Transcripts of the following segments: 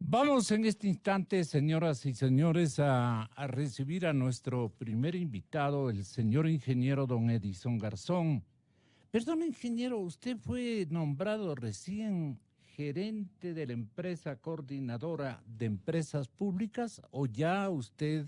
Vamos en este instante, señoras y señores, a recibir a nuestro primer invitado, el señor ingeniero don Edison Garzón. Perdón, ingeniero, ¿usted fue nombrado recién gerente de la empresa coordinadora de empresas públicas o ya usted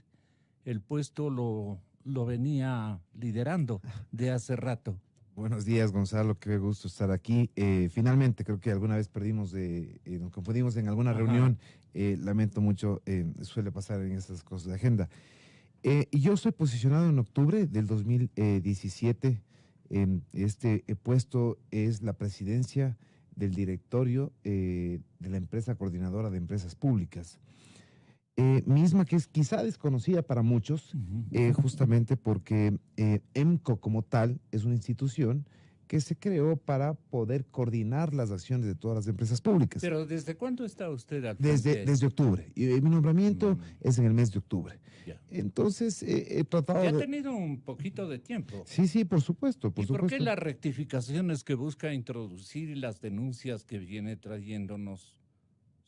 el puesto lo venía liderando de hace rato? Buenos días, Gonzalo, qué gusto estar aquí. Finalmente, creo que alguna vez nos confundimos en alguna Ajá. reunión. Lamento mucho, suele pasar en estas cosas de agenda. Y yo soy posicionado en octubre del 2017. Este puesto es la presidencia del directorio de la empresa coordinadora de empresas públicas. Misma que es quizá desconocida para muchos, justamente porque EMCO como tal es una institución que se creó para poder coordinar las acciones de todas las empresas públicas. Pero ¿desde cuándo está usted al frente Desde, de desde esto? octubre. Y mi nombramiento es en el mes de octubre. Ya. Entonces, he tratado Ya ha de... tenido un poquito de tiempo. Sí, sí, por supuesto, por ¿Y por qué supuesto. las rectificaciones que busca introducir y las denuncias que viene trayéndonos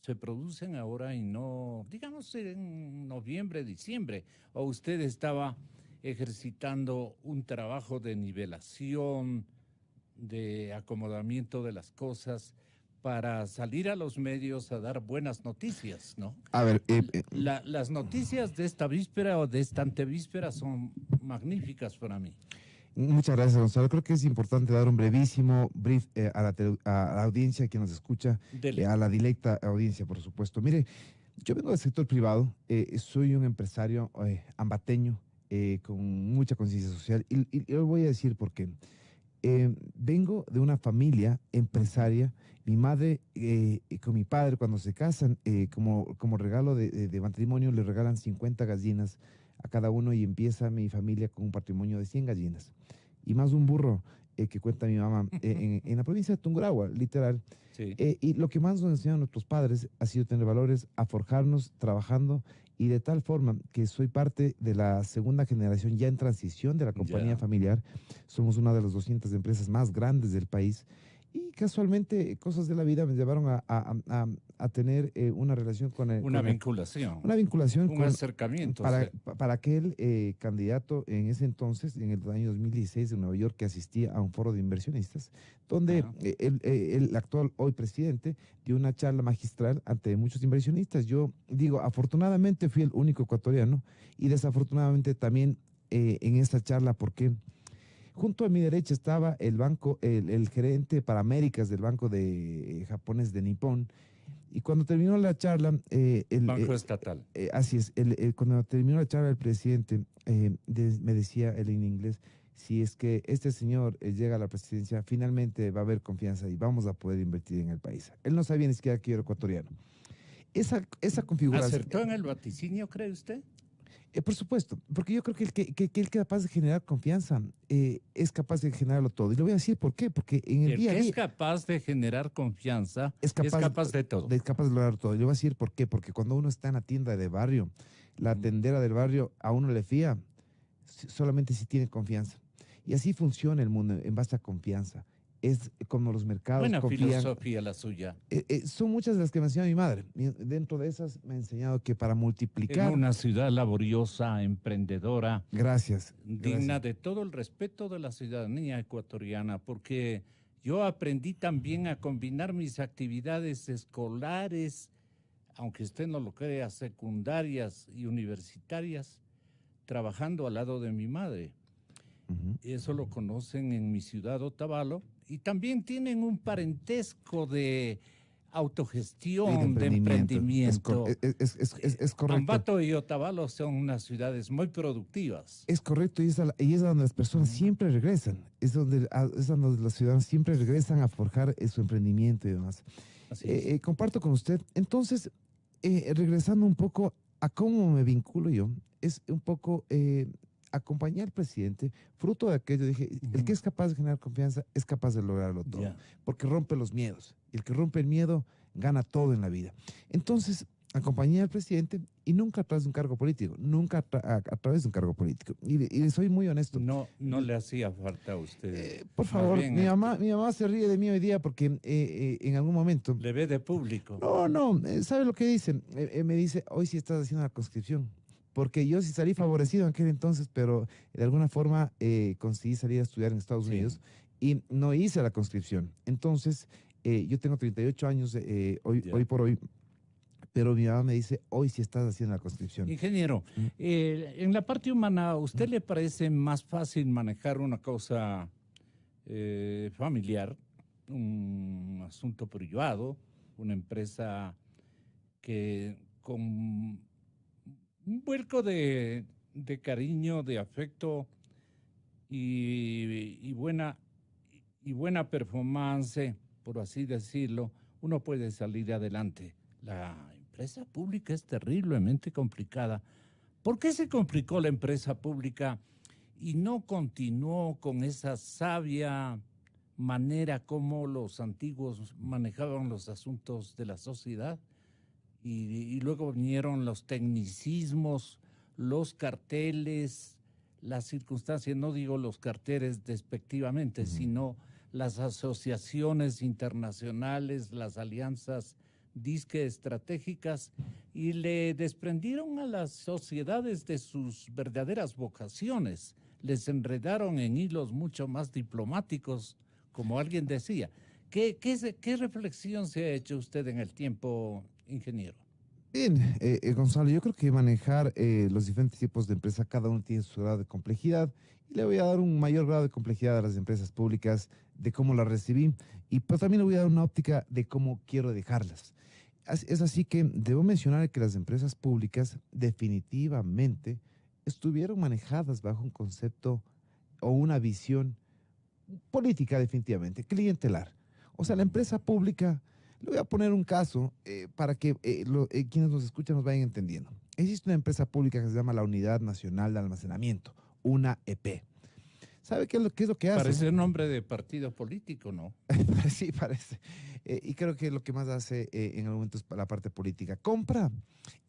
se producen ahora y no, digamos, en noviembre, diciembre? ¿O usted estaba ejercitando un trabajo de nivelación, de acomodamiento de las cosas para salir a los medios a dar buenas noticias, ¿no? A ver, Las noticias de esta víspera o de esta antevíspera son magníficas para mí. muchas gracias, Gonzalo. Creo que es importante dar un brevísimo brief a la audiencia que nos escucha, Dele. a la directa audiencia, por supuesto. Mire, yo vengo del sector privado, soy un empresario ambateño con mucha conciencia social y lo voy a decir por qué. Vengo de una familia empresaria. Mi madre con mi padre, cuando se casan, como regalo de matrimonio, le regalan 50 gallinas a cada uno y empieza mi familia con un patrimonio de 100 gallinas. Y más un burro que cuenta mi mamá en la provincia de Tungurahua, literal. Sí. Y lo que más nos enseñaron nuestros padres ha sido tener valores, a forjarnos trabajando y de tal forma que soy parte de la segunda generación ya en transición de la compañía Ya. familiar. Somos una de las 200 empresas más grandes del país y casualmente cosas de la vida me llevaron a tener una relación Una vinculación, una vinculación un acercamiento, o sea. para aquel candidato en ese entonces, en el año 2016 de Nueva York, que asistía a un foro de inversionistas, donde Ajá. el actual hoy presidente dio una charla magistral ante muchos inversionistas. Yo digo, afortunadamente fui el único ecuatoriano y desafortunadamente también en esta charla, porque junto a mi derecha estaba el gerente para Américas del banco de japonés de Nippon. Y cuando terminó la charla, Banco Estatal. así es, cuando terminó la charla el presidente me decía él en inglés, si es que este señor llega a la presidencia, finalmente va a haber confianza y vamos a poder invertir en el país. Él no sabía ni siquiera que yo era ecuatoriano. Esa configuración, ¿Acertó en el vaticinio, cree usted? por supuesto, porque yo creo que el que es capaz de generar confianza es capaz de generarlo todo. Y le voy a decir por qué, porque en el El día a que es día capaz de generar confianza es es capaz, capaz de todo. capaz de lograr todo. Y le voy a decir por qué, porque cuando uno está en la tienda de barrio, la tendera del barrio a uno le fía solamente si tiene confianza. Y así funciona el mundo en base a confianza. Es como los mercados Buena confían. filosofía la suya. Son muchas de las que me ha enseñado mi madre. Dentro de esas me ha enseñado que para En multiplicar, una ciudad laboriosa, emprendedora, gracias, digna gracias. de todo el respeto de la ciudadanía ecuatoriana, porque yo aprendí también a combinar mis actividades escolares, aunque usted no lo crea, secundarias y universitarias, trabajando al lado de mi madre. Ujú. Eso lo conocen en mi ciudad, Otavalo, y también tienen un parentesco de Y de autogestión, de emprendimiento. emprendimiento. Es correcto. Ambato y Otavalo son unas ciudades muy productivas. Es correcto, y es a donde las personas siempre regresan. Es donde los ciudadanos siempre regresan a forjar su emprendimiento y demás. Así es. Comparto con usted. Entonces, regresando un poco a cómo me vinculo yo, es un poco acompañar al presidente, fruto de aquello. Dije, el que es capaz de generar confianza es capaz de lograrlo todo, Ya. porque rompe los miedos. Y el que rompe el miedo gana todo en la vida. Entonces, acompañé al presidente y nunca a través de un cargo político, nunca a través de un cargo político. Y soy muy honesto. No, no le hacía falta a usted. Por Más favor, bien, este, mi mamá se ríe de mí hoy día porque en algún momento, le ve de público. no, ¿sabe lo que dice? Me dice, hoy sí estás haciendo la conscripción. Porque yo sí salí favorecido en aquel entonces, pero de alguna forma conseguí salir a estudiar en Estados Sí. Unidos y no hice la conscripción. Entonces, yo tengo 38 años Ya. hoy por hoy, pero mi mamá me dice, hoy sí estás haciendo la conscripción. Ingeniero, Mm. en la parte humana, ¿a usted le parece más fácil manejar una cosa familiar, un asunto privado, una empresa que con un vuelco de cariño, de afecto y buena performance, por así decirlo, uno puede salir adelante? La empresa pública es terriblemente complicada. ¿Por qué se complicó la empresa pública y no continuó con esa sabia manera como los antiguos manejaban los asuntos de la sociedad? Y luego vinieron los tecnicismos, los carteles, las circunstancias, no digo los carteles despectivamente, sino las asociaciones internacionales, las alianzas disque estratégicas, y le desprendieron a las sociedades de sus verdaderas vocaciones, les enredaron en hilos mucho más diplomáticos, como alguien decía. ¿Qué reflexión se ha hecho usted en el tiempo, ingeniero? Bien, Gonzalo, yo creo que manejar los diferentes tipos de empresas, cada uno tiene su grado de complejidad y le voy a dar un mayor grado de complejidad a las empresas públicas de cómo las recibí y pues también le voy a dar una óptica de cómo quiero dejarlas. Es así que debo mencionar que las empresas públicas definitivamente estuvieron manejadas bajo un concepto o una visión política definitivamente, clientelar. O sea, la empresa pública, le voy a poner un caso para que quienes nos escuchan nos vayan entendiendo. Existe una empresa pública que se llama la Unidad Nacional de Almacenamiento, una EP. ¿Sabe qué es lo que hace? Parece nombre de partido político, ¿no? Sí, parece. Y creo que lo que más hace en el momento es la parte política. Compra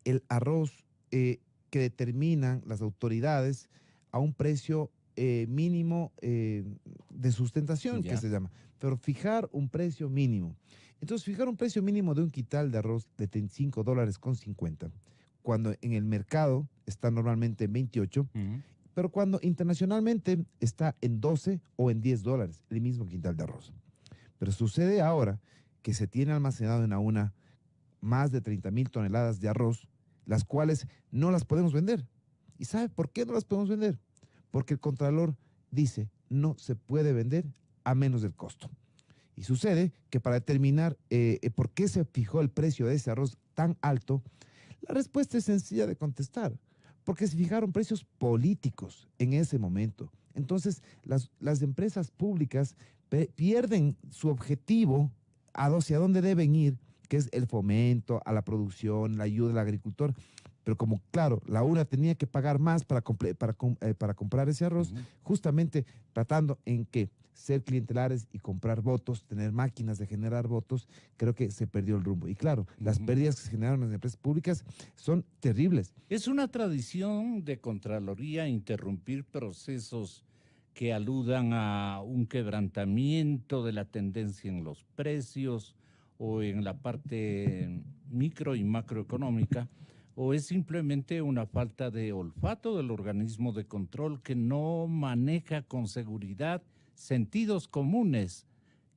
el arroz que determinan las autoridades a un precio mínimo de sustentación, que Ya. se llama. Pero fijar un precio mínimo. Entonces, fijar un precio mínimo de un quintal de arroz de $35.50, cuando en el mercado está normalmente en 28, pero cuando internacionalmente está en 12 o en $10, el mismo quintal de arroz. Pero sucede ahora que se tiene almacenado en AUNA más de 30,000 toneladas de arroz, las cuales no las podemos vender. ¿Y sabe por qué no las podemos vender? Porque el Contralor dice no se puede vender a menos del costo. Y sucede que para determinar por qué se fijó el precio de ese arroz tan alto, la respuesta es sencilla de contestar, porque se fijaron precios políticos en ese momento. Entonces, las empresas públicas pierden su objetivo hacia dónde deben ir, que es el fomento a la producción, la ayuda al agricultor. Pero como, claro, la UNA tenía que pagar más para comprar ese arroz, justamente tratando en que ser clientelares y comprar votos, tener máquinas de generar votos, creo que se perdió el rumbo. Y claro, las pérdidas que se generaron en las empresas públicas son terribles. Es una tradición de Contraloría interrumpir procesos que aludan a un quebrantamiento de la tendencia en los precios o en la parte micro y macroeconómica, o es simplemente una falta de olfato del organismo de control que no maneja con seguridad sentidos comunes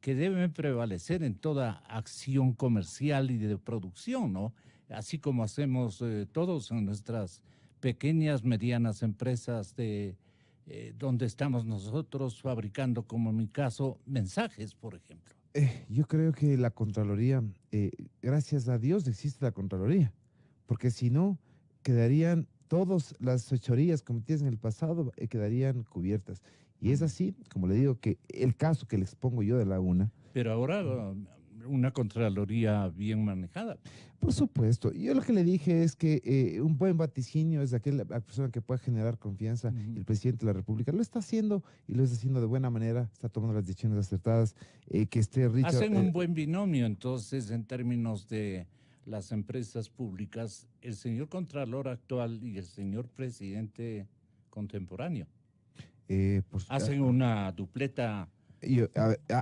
que deben prevalecer en toda acción comercial y de producción, ¿no? Así como hacemos todos en nuestras pequeñas, medianas empresas de donde estamos nosotros fabricando, como en mi caso, mensajes, por ejemplo. Yo creo que la Contraloría, gracias a Dios existe la Contraloría, porque si no, quedarían todas las fechorías cometidas en el pasado, quedarían cubiertas. Y es así, como le digo, que el caso que le expongo yo de la UNA. Pero ahora una Contraloría bien manejada. Por supuesto. Yo lo que le dije es que un buen vaticinio es aquella persona que pueda generar confianza. Y el presidente de la República lo está haciendo y lo está haciendo de buena manera, está tomando las decisiones acertadas. Que esté Richard. Hacen un buen binomio, entonces, en términos de las empresas públicas, el señor Contralor actual y el señor presidente contemporáneo. Hacen una dupleta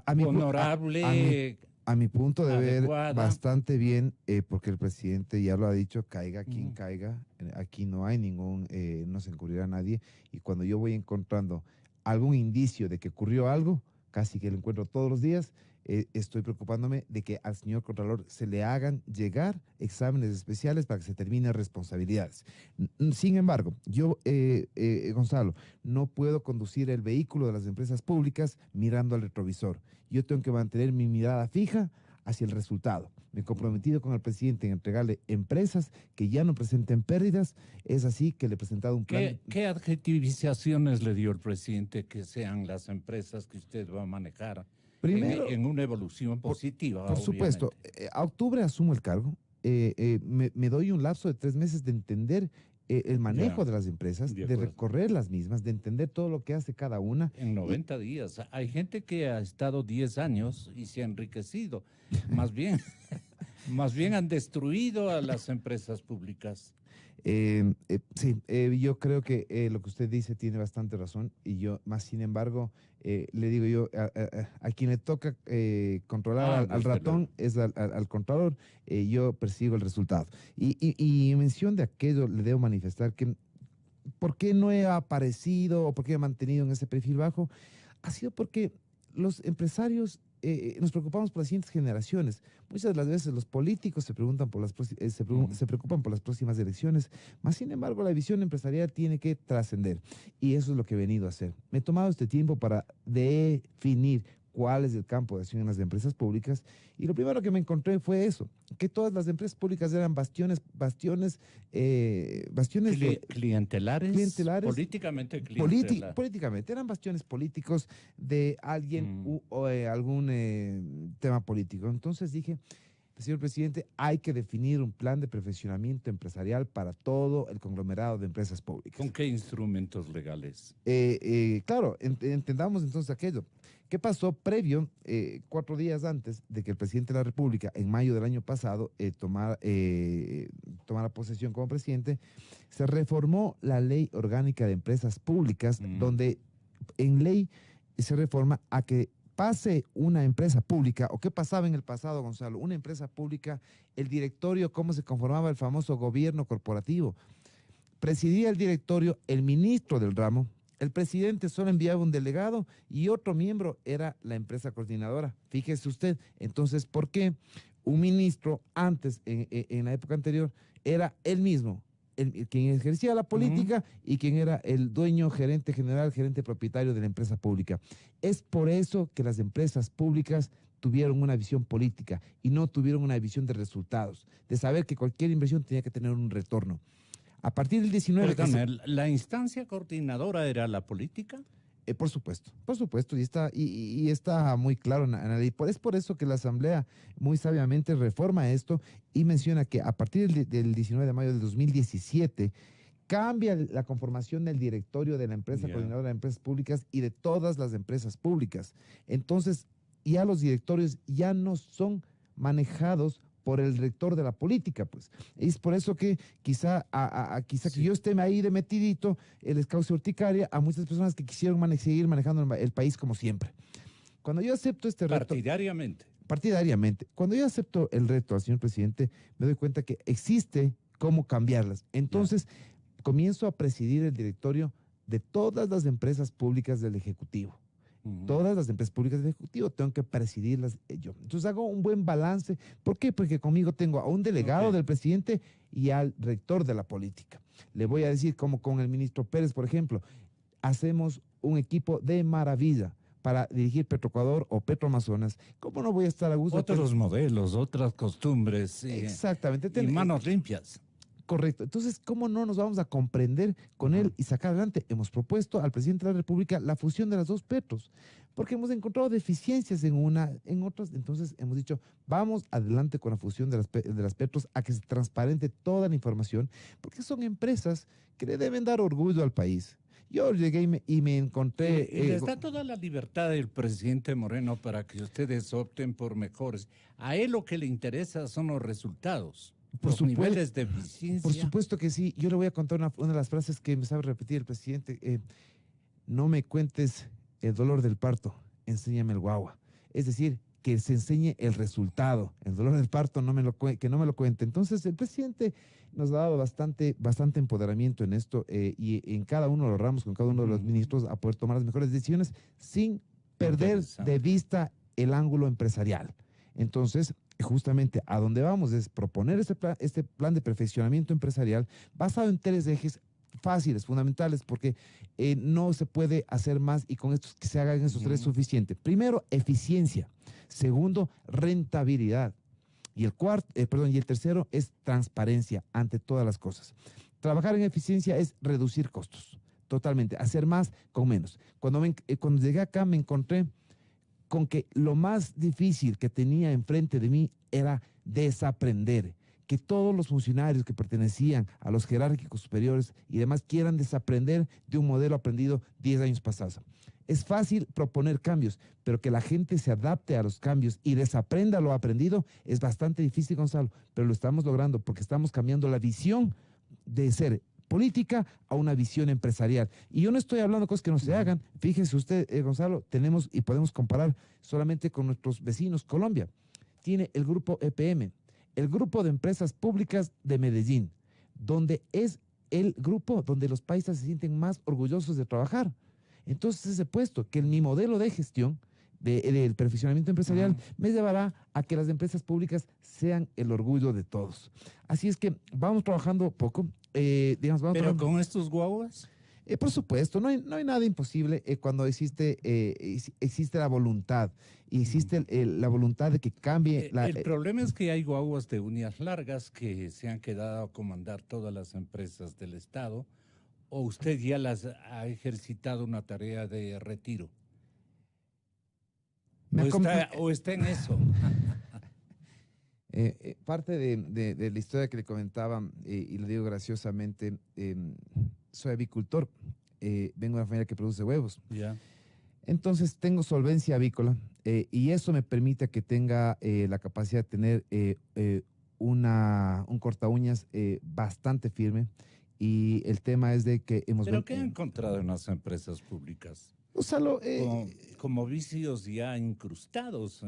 honorable, a mi punto de adecuada. ver, bastante bien, porque el presidente ya lo ha dicho, caiga quien caiga, aquí no hay ningún, no se encubrirá a nadie, y cuando yo voy encontrando algún indicio de que ocurrió algo, casi que lo encuentro todos los días, estoy preocupándome de que al señor Contralor se le hagan llegar exámenes especiales para que se terminen responsabilidades. Sin embargo, yo, Gonzalo, no puedo conducir el vehículo de las empresas públicas mirando al retrovisor. Yo tengo que mantener mi mirada fija hacia el resultado. Me he comprometido con el presidente en entregarle empresas que ya no presenten pérdidas. Es así que le he presentado un plan. ¿Qué adjetivizaciones le dio el presidente que sean las empresas que usted va a manejar Primero, en una evolución positiva? Por supuesto, a octubre asumo el cargo. Me doy un lapso de 3 meses de entender el manejo de las empresas, de recorrer las mismas, de entender todo lo que hace cada una. En 90 días. Hay gente que ha estado 10 años y se ha enriquecido. Más bien, más bien han destruido a las empresas públicas. Sí, yo creo que lo que usted dice tiene bastante razón y yo, más sin embargo, le digo yo, a quien le toca controlar al ratón es al contador, yo persigo el resultado. Y en mención de aquello le debo manifestar que ¿por qué no he aparecido o por qué he mantenido en ese perfil bajo? Ha sido porque los empresarios nos preocupamos por las siguientes generaciones. Muchas de las veces los políticos se preocupan por las próximas elecciones, más sin embargo la visión empresarial tiene que trascender y eso es lo que he venido a hacer. Me he tomado este tiempo para definir cuál es el campo de acción en las empresas públicas y lo primero que me encontré fue eso, que todas las empresas públicas eran bastiones clientelares, políticamente, eran bastiones políticos de alguien o algún tema político. Entonces dije, señor presidente, hay que definir un plan de perfeccionamiento empresarial para todo el conglomerado de empresas públicas. ¿Con qué instrumentos legales? Claro, entendamos entonces aquello. ¿Qué pasó previo, 4 días antes de que el presidente de la República, en mayo del año pasado, tomara posesión como presidente? Se reformó la Ley Orgánica de Empresas Públicas, donde en ley se reforma a que pase una empresa pública, o qué pasaba en el pasado, Gonzalo, una empresa pública, el directorio, cómo se conformaba el famoso gobierno corporativo. Presidía el directorio el ministro del ramo, el presidente solo enviaba un delegado y otro miembro era la empresa coordinadora. Fíjese usted, entonces, ¿por qué un ministro antes, en la época anterior, era él mismo? Quien ejercía la política y quien era el dueño, gerente general, gerente propietario de la empresa pública. Es por eso que las empresas públicas tuvieron una visión política y no tuvieron una visión de resultados, de saber que cualquier inversión tenía que tener un retorno. A partir del 19... Perdón, ¿la instancia coordinadora era la política? Por supuesto, y está muy claro en la ley. Es por eso que la Asamblea muy sabiamente reforma esto y menciona que a partir del 19 de mayo del 2017 cambia la conformación del directorio de la empresa coordinadora de empresas públicas y de todas las empresas públicas. Entonces, ya los directorios ya no son manejados por el rector de la política, pues. Es por eso que quizá que yo esté ahí de metidito, les cause urticaria a muchas personas que quisieron seguir manejando el país como siempre. Cuando yo acepto este reto... Partidariamente. Cuando yo acepto el reto al señor presidente, me doy cuenta que existe cómo cambiarlas. Entonces, comienzo a presidir el directorio de todas las empresas públicas del Ejecutivo. Todas las empresas públicas del Ejecutivo tengo que presidirlas yo. Entonces hago un buen balance. ¿Por qué? Porque conmigo tengo a un delegado del presidente y al rector de la política. Le voy a decir, como con el ministro Pérez, por ejemplo, hacemos un equipo de maravilla para dirigir Petroecuador o Petroamazonas. ¿Cómo no voy a estar a gusto? Otros modelos, otras costumbres. Exactamente. Y manos limpias. Correcto. Entonces, ¿cómo no nos vamos a comprender con él y sacar adelante? Hemos propuesto al presidente de la República la fusión de las dos Petros, porque hemos encontrado deficiencias en otras. Entonces, hemos dicho, vamos adelante con la fusión de las Petros a que se transparente toda la información, porque son empresas que le deben dar orgullo al país. Yo llegué y me encontré... Y les da toda la libertad del presidente Moreno para que ustedes opten por mejores. A él lo que le interesa son los resultados, por los supuesto, niveles de por eficiencia. supuesto que sí. Yo le voy a contar una de las frases que me sabe repetir el presidente. No me cuentes el dolor del parto, enséñame el guagua. Es decir, que se enseñe el resultado. El dolor del parto que no me lo cuente. Entonces, el presidente nos ha dado bastante empoderamiento en esto y en cada uno de los ramos, con cada uno de los ministros, a poder tomar las mejores decisiones sin perder de vista el ángulo empresarial. Entonces, justamente a donde vamos es proponer este plan de perfeccionamiento empresarial basado en tres ejes fáciles, fundamentales, porque no se puede hacer más y con estos que se hagan esos tres es suficiente. Primero, eficiencia. Segundo, rentabilidad. Y el tercero es transparencia ante todas las cosas. Trabajar en eficiencia es reducir costos, totalmente, hacer más con menos. Cuando llegué acá me encontré con que lo más difícil que tenía enfrente de mí era desaprender, que todos los funcionarios que pertenecían a los jerárquicos superiores y demás quieran desaprender de un modelo aprendido 10 años pasados. Es fácil proponer cambios, pero que la gente se adapte a los cambios y desaprenda lo aprendido es bastante difícil, Gonzalo, pero lo estamos logrando porque estamos cambiando la visión de ser política a una visión empresarial. Y yo no estoy hablando de cosas que no se hagan. Fíjese usted, Gonzalo, tenemos y podemos comparar solamente con nuestros vecinos. Colombia tiene el grupo EPM, el grupo de empresas públicas de Medellín, donde es el grupo donde los paisas se sienten más orgullosos de trabajar. Entonces ese puesto, que mi modelo de gestión del perfeccionamiento empresarial me llevará a que las empresas públicas sean el orgullo de todos. Así es que vamos trabajando poco. Pero con estos guaguas. Por supuesto, no hay nada imposible cuando existe la voluntad. Y existe la voluntad de que cambie. El problema es que hay guaguas de uñas largas que se han quedado a comandar todas las empresas del Estado, o usted ya las ha ejercitado una tarea de retiro. ¿O está en eso? Parte de la historia que le comentaba, y lo digo graciosamente, soy avicultor, vengo de una familia que produce huevos. Yeah. Entonces tengo solvencia avícola y eso me permite que tenga la capacidad de tener un corta uñas bastante firme. Y el tema es de que hemos... ¿Pero qué han encontrado en las empresas públicas? Gonzalo, como vicios ya incrustados.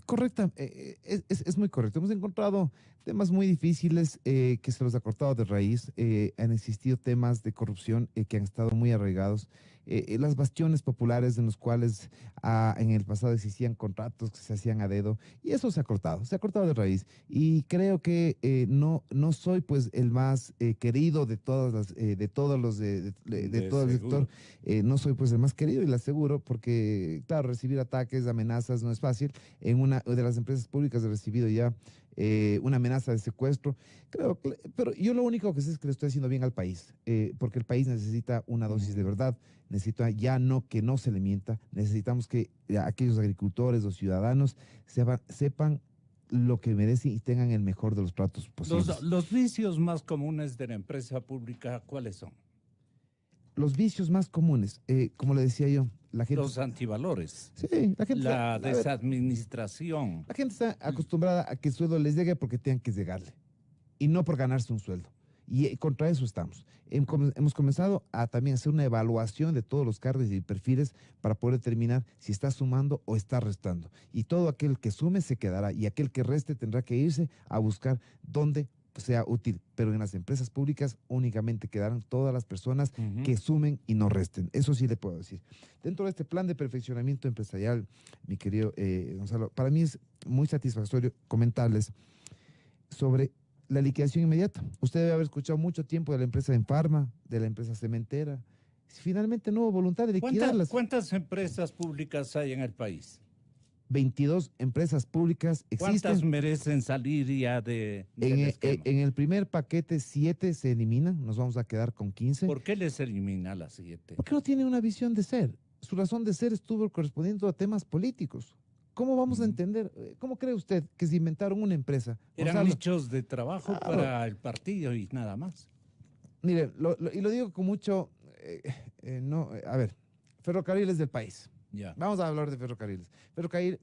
Correcta, es muy correcto. Hemos encontrado temas muy difíciles que se los ha cortado de raíz. Han existido temas de corrupción que han estado muy arraigados. Las bastiones populares en los cuales en el pasado existían contratos que se hacían a dedo y eso se ha cortado de raíz. Y creo que no soy pues el más querido de todas las, de todos los de todo el sector. No soy pues el más querido y lo aseguro porque claro, recibir ataques, amenazas no es fácil. En una de las empresas públicas he recibido ya una amenaza de secuestro. Pero yo lo único que sé es que le estoy haciendo bien al país, porque el país necesita una dosis de verdad, necesita ya no que no se le mienta, necesitamos que aquellos agricultores o ciudadanos sepan lo que merecen y tengan el mejor de los tratos posibles. Los vicios más comunes de la empresa pública, ¿cuáles son? Los vicios más comunes, como le decía yo, la gente... Los antivalores. Sí, la gente... La desadministración. La gente está acostumbrada a que el sueldo les llegue porque tengan que llegarle y no por ganarse un sueldo. Y contra eso estamos. Hemos comenzado a también hacer una evaluación de todos los cargos y perfiles para poder determinar si está sumando o está restando. Y todo aquel que sume se quedará y aquel que reste tendrá que irse a buscar dónde sea útil. Pero en las empresas públicas únicamente quedarán todas las personas que sumen y no resten. Eso sí le puedo decir. Dentro de este plan de perfeccionamiento empresarial, mi querido Gonzalo, para mí es muy satisfactorio comentarles sobre la liquidación inmediata. Usted debe haber escuchado mucho tiempo de la empresa Enfarma, de la empresa cementera. Finalmente no hubo voluntad de liquidarlas. ¿Cuántas empresas públicas hay en el país? 22 empresas públicas existen. ¿Cuántas merecen salir ya del esquema? En el primer paquete, 7 se eliminan. Nos vamos a quedar con 15. ¿Por qué les elimina las 7? Porque no tiene una visión de ser. Su razón de ser estuvo correspondiendo a temas políticos. ¿Cómo vamos a entender? ¿Cómo cree usted que se inventaron una empresa? Eran nichos de trabajo para el partido y nada más. Mire, y lo digo con mucho a ver, ferrocarriles del país. Ya. Vamos a hablar de ferrocarriles.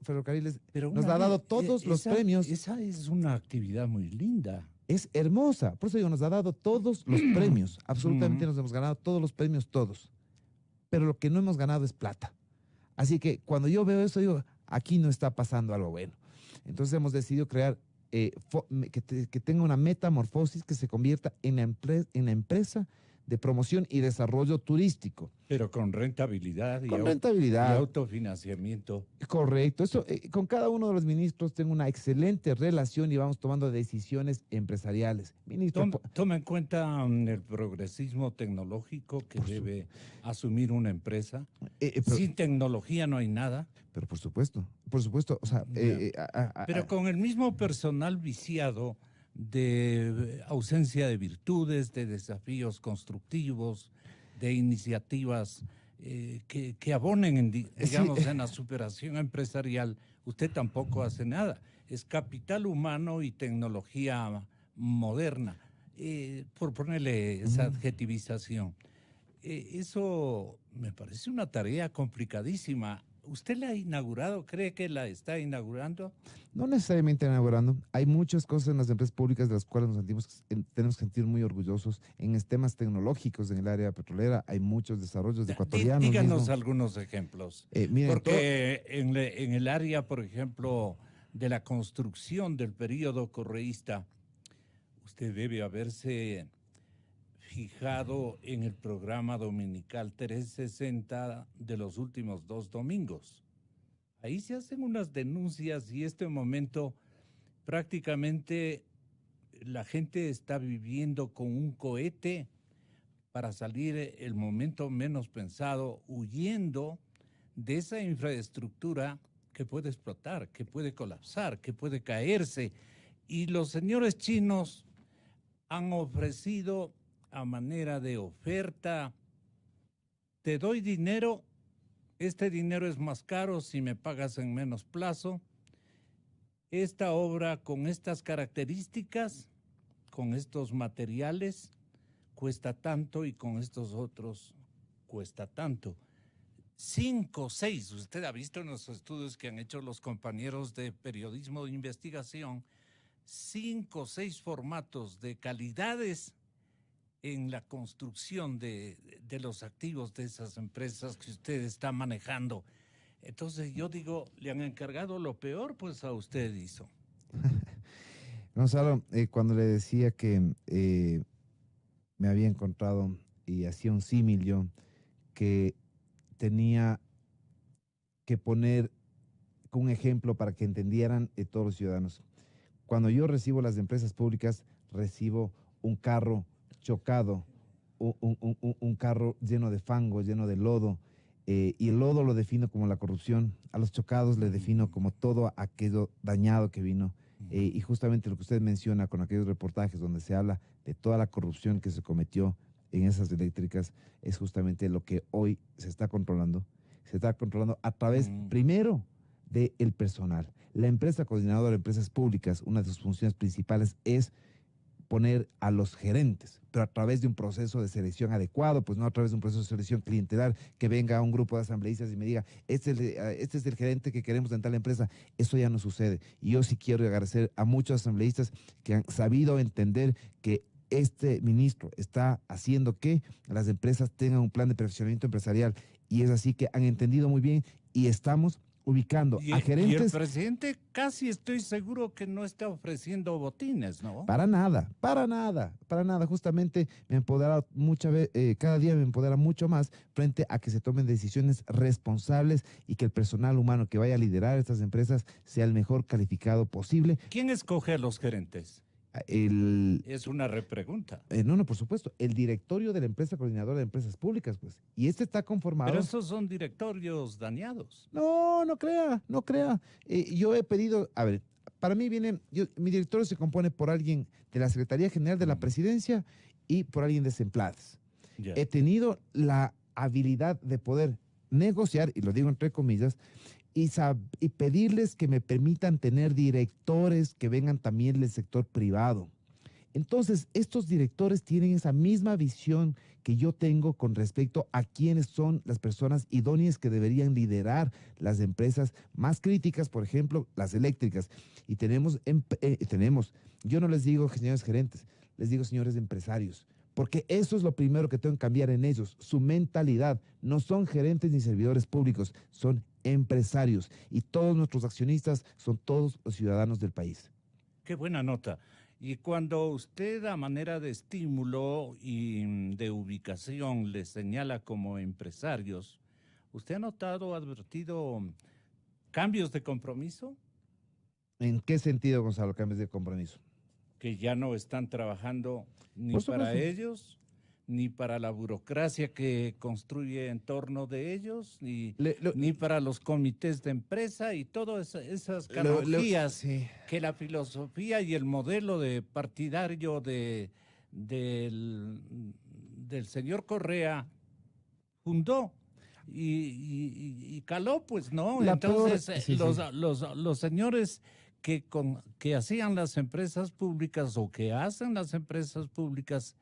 Ferrocarriles Pero nos una ha dado vez, todos los premios. esa es una actividad muy linda. Es hermosa. Por eso digo, nos ha dado todos los premios. Absolutamente Ujú. nos hemos ganado todos los premios, todos. Pero lo que no hemos ganado es plata. Así que cuando yo veo eso, digo, aquí no está pasando algo bueno. Entonces hemos decidido crear que tenga una metamorfosis que se convierta en la empresa de promoción y desarrollo turístico. Pero con rentabilidad Con y rentabilidad. autofinanciamiento. Correcto. Eso, con cada uno de los ministros tengo una excelente relación y vamos tomando decisiones empresariales. Ministro, Toma en cuenta el progresismo tecnológico que Por su- debe asumir una empresa. pero, Sin tecnología no hay nada. pero por supuesto, o sea, Ya. Pero con el mismo personal viciado de ausencia de virtudes, de desafíos constructivos, de iniciativas que abonen, digamos, sí, en la superación empresarial, usted tampoco hace nada. Es capital humano y tecnología moderna, por ponerle esa adjetivización. Eso me parece una tarea complicadísima. ¿Usted la ha inaugurado? ¿Cree que la está inaugurando? no necesariamente inaugurando. Hay muchas cosas en las empresas públicas de las cuales tenemos que sentir muy orgullosos. En temas tecnológicos, en el área petrolera, hay muchos desarrollos de ecuatorianos Díganos mismos. algunos ejemplos. Miren, Porque en el área, por ejemplo, de la construcción del período correísta, usted debe haberse fijado en el programa dominical 360 de los últimos 2 domingos. Ahí se hacen unas denuncias y este momento prácticamente la gente está viviendo con un cohete para salir el momento menos pensado, huyendo de esa infraestructura que puede explotar, que puede colapsar, que puede caerse. Y los señores chinos han ofrecido a manera de oferta, te doy dinero, este dinero es más caro si me pagas en menos plazo, esta obra con estas características, con estos materiales, cuesta tanto y con estos otros cuesta tanto. 5, 6, usted ha visto en los estudios que han hecho los compañeros de periodismo de investigación, 5, 6 formatos de calidades en la construcción de los activos de esas empresas que usted está manejando. Entonces yo digo, le han encargado lo peor, pues a usted hizo. Gonzalo, cuando le decía que me había encontrado y hacía un símil yo, que tenía que poner un ejemplo para que entendieran todos los ciudadanos. Cuando yo recibo las empresas públicas, recibo un carro chocado, un carro lleno de fango, lleno de lodo, y el lodo lo defino como la corrupción, a los chocados le defino como todo aquello dañado que vino, y justamente lo que usted menciona con aquellos reportajes donde se habla de toda la corrupción que se cometió en esas eléctricas, es justamente lo que hoy se está controlando a través, primero, del personal. La empresa coordinadora de empresas públicas, una de sus funciones principales es poner a los gerentes, pero a través de un proceso de selección adecuado, pues no a través de un proceso de selección clientelar, que venga un grupo de asambleístas y me diga, este es el gerente que queremos en tal empresa. Eso ya no sucede. Y yo sí quiero agradecer a muchos asambleístas que han sabido entender que este ministro está haciendo que las empresas tengan un plan de perfeccionamiento empresarial, y es así que han entendido muy bien y estamos ubicando a Y el gerentes. presidente casi estoy seguro que no está ofreciendo botines, ¿no? Para nada, para nada, para nada. Justamente me empodera cada día me empodera mucho más frente a que se tomen decisiones responsables y que el personal humano que vaya a liderar estas empresas sea el mejor calificado posible. ¿Quién escoge a los gerentes? El, Es una repregunta. no, por supuesto, el directorio de la empresa coordinadora de empresas públicas, pues. Y este está conformado. Pero esos son directorios dañados. No, no crea, no crea. Yo he pedido, a ver, para mí mi directorio se compone por alguien de la Secretaría General de la Presidencia y por alguien de Sempladas. Ya. He tenido la habilidad de poder negociar, y lo digo entre comillas, y pedirles que me permitan tener directores que vengan también del sector privado. Entonces, estos directores tienen esa misma visión que yo tengo con respecto a quiénes son las personas idóneas que deberían liderar las empresas más críticas, por ejemplo, las eléctricas. Y tenemos, yo no les digo señores gerentes, les digo señores empresarios, porque eso es lo primero que tengo que cambiar en ellos, su mentalidad. No son gerentes ni servidores públicos, son empresarios. Y todos nuestros accionistas son todos los ciudadanos del país. Qué buena nota. Y cuando usted a manera de estímulo y de ubicación les señala como empresarios, ¿usted ha notado, advertido cambios de compromiso? ¿En qué sentido, Gonzalo, cambios de compromiso? Que ya no están trabajando ni Por para supuesto. ellos, ni para la burocracia que construye en torno de ellos, ni para los comités de empresa y todas esas canonjías sí. que la filosofía y el modelo de partidario del señor Correa fundó. Y caló, pues, ¿no? La Entonces, peor, sí, sí. los señores que hacían las empresas públicas o que hacen las empresas públicas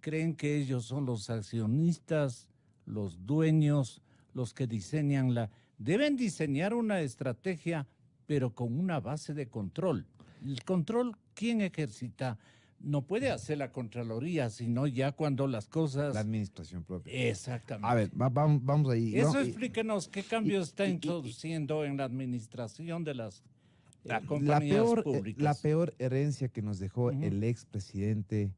creen que ellos son los accionistas, los dueños, los que diseñan Deben diseñar una estrategia, pero con una base de control. El control, ¿quién ejercita? No puede hacer la Contraloría, sino ya cuando las cosas... La administración propia. Exactamente. A ver, vamos ahí. Eso explíquenos qué cambio está introduciendo en la administración de las compañías públicas. La peor herencia que nos dejó el expresidente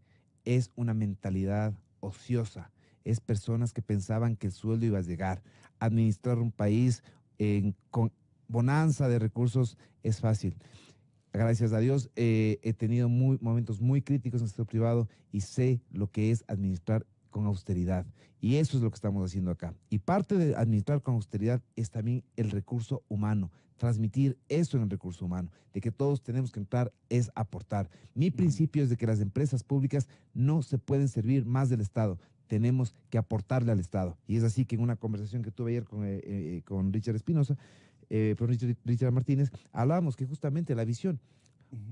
es una mentalidad ociosa. Es personas que pensaban que el sueldo iba a llegar. Administrar un país con bonanza de recursos es fácil. Gracias a Dios he tenido momentos muy críticos en el sector privado y sé lo que es administrar con austeridad. Y eso es lo que estamos haciendo acá. Y parte de administrar con austeridad es también el recurso humano, transmitir eso en el recurso humano, de que todos tenemos que entrar es aportar. Mi principio es de que las empresas públicas no se pueden servir más del Estado, tenemos que aportarle al Estado. Y es así que en una conversación que tuve ayer con Richard Espinosa, Richard Martínez, hablábamos que justamente la visión,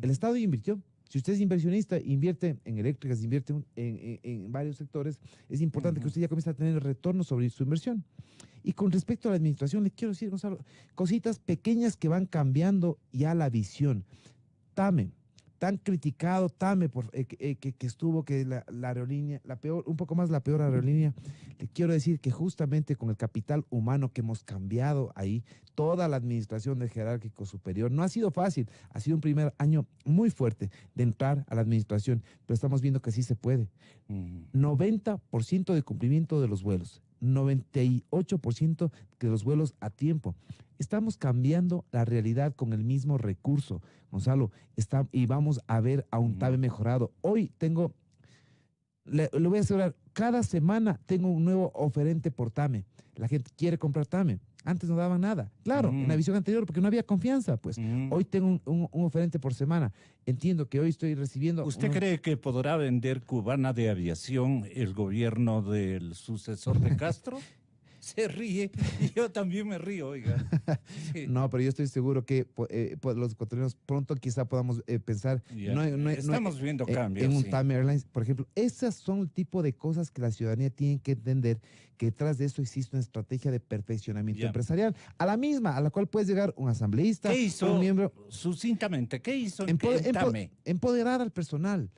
el Estado invirtió. Si usted es inversionista, invierte en eléctricas, invierte en varios sectores, es importante que usted ya comience a tener retorno sobre su inversión. Y con respecto a la administración, le quiero decir, Gonzalo, cositas pequeñas que van cambiando ya la visión. TAME, tan criticado TAME que estuvo, que la aerolínea, la peor, un poco más la peor aerolínea, le quiero decir que justamente con el capital humano que hemos cambiado ahí, toda la administración del jerárquico superior, no ha sido fácil, ha sido un primer año muy fuerte de entrar a la administración, pero estamos viendo que sí se puede. 90% de cumplimiento de los vuelos, 98% de los vuelos a tiempo. Estamos cambiando la realidad con el mismo recurso, Gonzalo, y vamos a ver a un TAME mejorado. Hoy le voy a asegurar, cada semana tengo un nuevo oferente por TAME. La gente quiere comprar TAME. Antes no daban nada. Claro, en la visión anterior, porque no había confianza, pues. Hoy tengo un oferente por semana. Entiendo que hoy estoy recibiendo... ¿Usted cree que podrá vender Cubana de Aviación el gobierno del sucesor de Castro? Se ríe y yo también me río, oiga. Sí. No, pero yo estoy seguro que los ecuatorianos pronto quizá podamos pensar... Estamos viendo cambios. En un TAME Airlines, por ejemplo. Esas son el tipo de cosas que la ciudadanía tiene que entender, que detrás de eso existe una estrategia de perfeccionamiento empresarial, a la cual puedes llegar un asambleísta, ¿Qué hizo, un miembro... Sucintamente, qué hizo en TAME? Empoderar al personal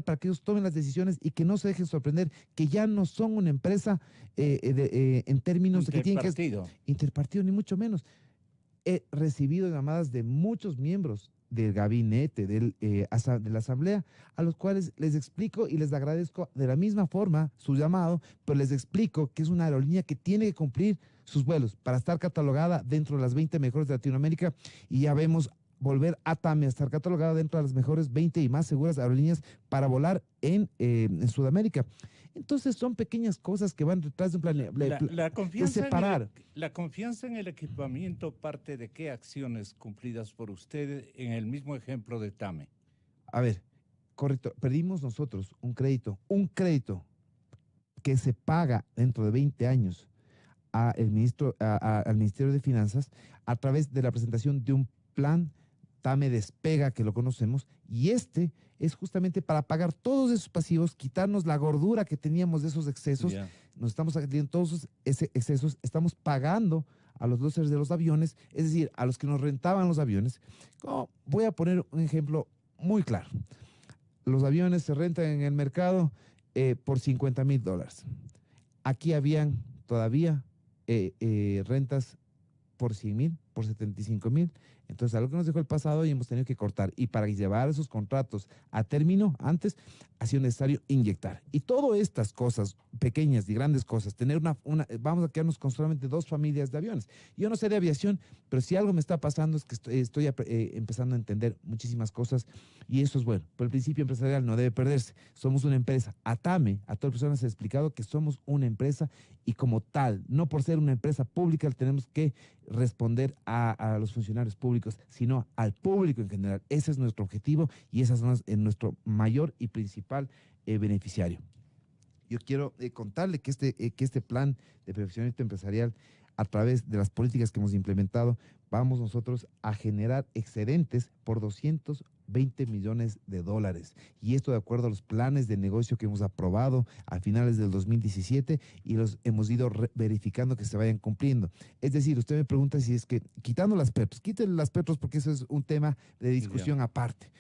para que ellos tomen las decisiones y que no se dejen sorprender, que ya no son una empresa en términos de que tienen que... Interpartido, ni mucho menos. He recibido llamadas de muchos miembros del gabinete, de la asamblea, a los cuales les explico y les agradezco de la misma forma su llamado, pero les explico que es una aerolínea que tiene que cumplir sus vuelos para estar catalogada dentro de las 20 mejores de Latinoamérica, y ya vemos volver a TAME a estar catalogada dentro de las mejores 20 y más seguras aerolíneas para volar en Sudamérica. Entonces son pequeñas cosas que van detrás de un plan de separar. La confianza en el equipamiento parte de qué acciones cumplidas por usted en el mismo ejemplo de TAME. A ver, correcto, perdimos nosotros un crédito que se paga dentro de 20 años al Ministerio de Finanzas a través de la presentación de un plan TAME Despega, que lo conocemos, y es justamente para pagar todos esos pasivos, quitarnos la gordura que teníamos de esos excesos. Ya. Nos estamos saliendo todos esos excesos, estamos pagando a los losers de los aviones, es decir, a los que nos rentaban los aviones. Voy a poner un ejemplo muy claro. Los aviones se rentan en el mercado por $50,000. Aquí habían todavía rentas por 100,000, por 75,000. Entonces, algo que nos dejó el pasado y hemos tenido que cortar. Y para llevar esos contratos a término antes, ha sido necesario inyectar. Y todas estas cosas, pequeñas y grandes cosas, tener vamos a quedarnos con solamente 2 familias de aviones. Yo no sé de aviación, pero si algo me está pasando es que estoy empezando a entender muchísimas cosas y eso es bueno. Pero el principio empresarial no debe perderse. Somos una empresa. ATAME, a todas las personas he explicado que somos una empresa y como tal, no por ser una empresa pública, tenemos que responder a los funcionarios públicos, sino al público en general. Ese es nuestro objetivo y ese es nuestro mayor y principal beneficiario. Yo quiero contarle que este plan de perfeccionamiento empresarial, a través de las políticas que hemos implementado, vamos nosotros a generar excedentes por $220 millones. Y esto de acuerdo a los planes de negocio que hemos aprobado a finales del 2017 y los hemos ido verificando que se vayan cumpliendo. Es decir, usted me pregunta si es que, quitando las petros, quítale las petros porque eso es un tema de discusión aparte.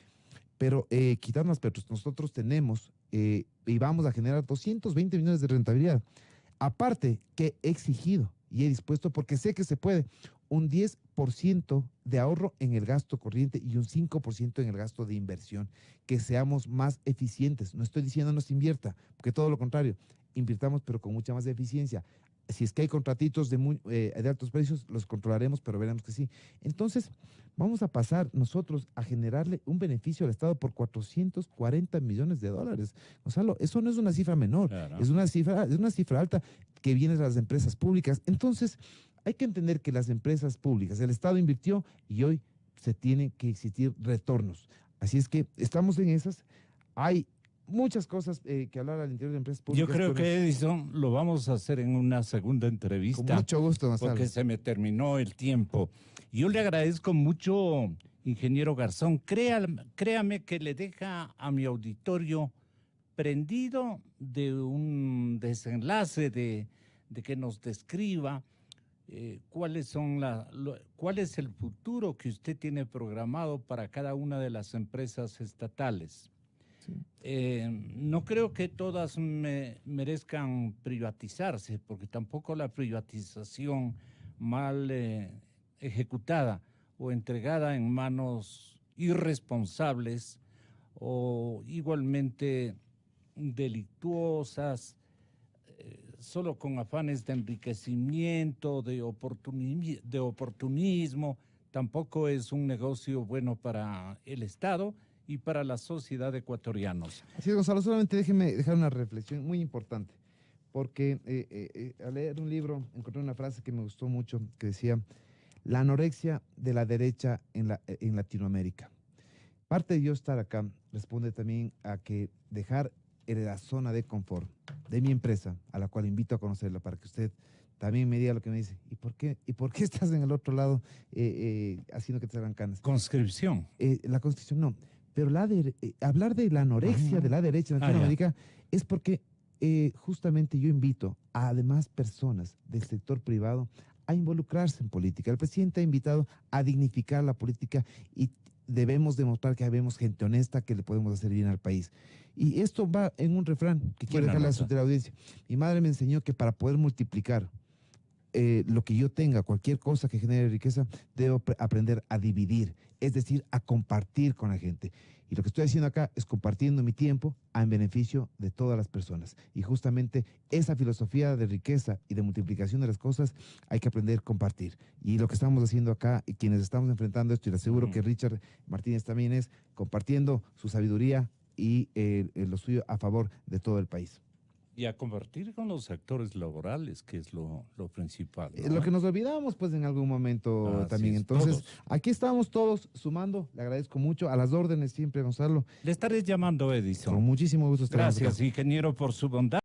Pero quitando las petros, nosotros tenemos y vamos a generar 220 millones de rentabilidad. Aparte que he exigido y he dispuesto, porque sé que se puede, un 10% de ahorro en el gasto corriente y un 5% en el gasto de inversión, que seamos más eficientes. No estoy diciendo no se invierta, porque todo lo contrario, invirtamos pero con mucha más eficiencia. Si es que hay contratitos de altos precios, los controlaremos, pero veremos que sí. Entonces, vamos a pasar nosotros a generarle un beneficio al Estado por $440 millones. Gonzalo, eso no es una cifra menor, claro. es una cifra alta que viene de las empresas públicas. Entonces, hay que entender que las empresas públicas, el Estado invirtió y hoy se tienen que existir retornos. Así es que estamos en esas. Hay muchas cosas que hablar al interior de empresas públicas. Yo creo que, Edison, lo vamos a hacer en una segunda entrevista. Con mucho gusto, Gonzalo. Porque se me terminó el tiempo. Yo le agradezco mucho, ingeniero Garzón. Créame que le deja a mi auditorio prendido de un desenlace de que nos describa cuál es el futuro que usted tiene programado para cada una de las empresas estatales. Sí. No creo que todas merezcan privatizarse, porque tampoco la privatización mal ejecutada o entregada en manos irresponsables o igualmente delictuosas, solo con afanes de enriquecimiento, de oportunismo, tampoco es un negocio bueno para el Estado y para la sociedad ecuatorianos. Así es, Gonzalo, solamente déjeme dejar una reflexión muy importante, porque al leer un libro encontré una frase que me gustó mucho, que decía, la anorexia de la derecha en Latinoamérica. Parte de yo estar acá responde también a que dejar la zona de confort de mi empresa, a la cual invito a conocerla para que usted también me diga lo que me dice. ¿Y por qué estás en el otro lado haciendo que te salgan canas? Conscripción. La conscripción no. Pero hablar de la anorexia de la derecha en Latinoamérica es porque justamente yo invito a además personas del sector privado a involucrarse en política. El presidente ha invitado a dignificar la política y debemos demostrar que habemos gente honesta que le podemos hacer bien al país. Y esto va en un refrán que quiero dejarle a la audiencia. Mi madre me enseñó que para poder multiplicar lo que yo tenga, cualquier cosa que genere riqueza, debo aprender a dividir, es decir, a compartir con la gente. Y lo que estoy haciendo acá es compartiendo mi tiempo en beneficio de todas las personas. Y justamente esa filosofía de riqueza y de multiplicación de las cosas hay que aprender a compartir. Y lo que estamos haciendo acá, y quienes estamos enfrentando esto, y le aseguro que Richard Martínez también es, compartiendo su sabiduría y lo suyo a favor de todo el país. Y a compartir con los sectores laborales, que es lo principal, ¿no? Lo que nos olvidamos, pues, en algún momento también. Entonces, aquí estamos todos sumando. Le agradezco mucho. A las órdenes siempre, Gonzalo. Le estaré llamando, Edison. Con muchísimo gusto. Gracias, ingeniero, por su bondad.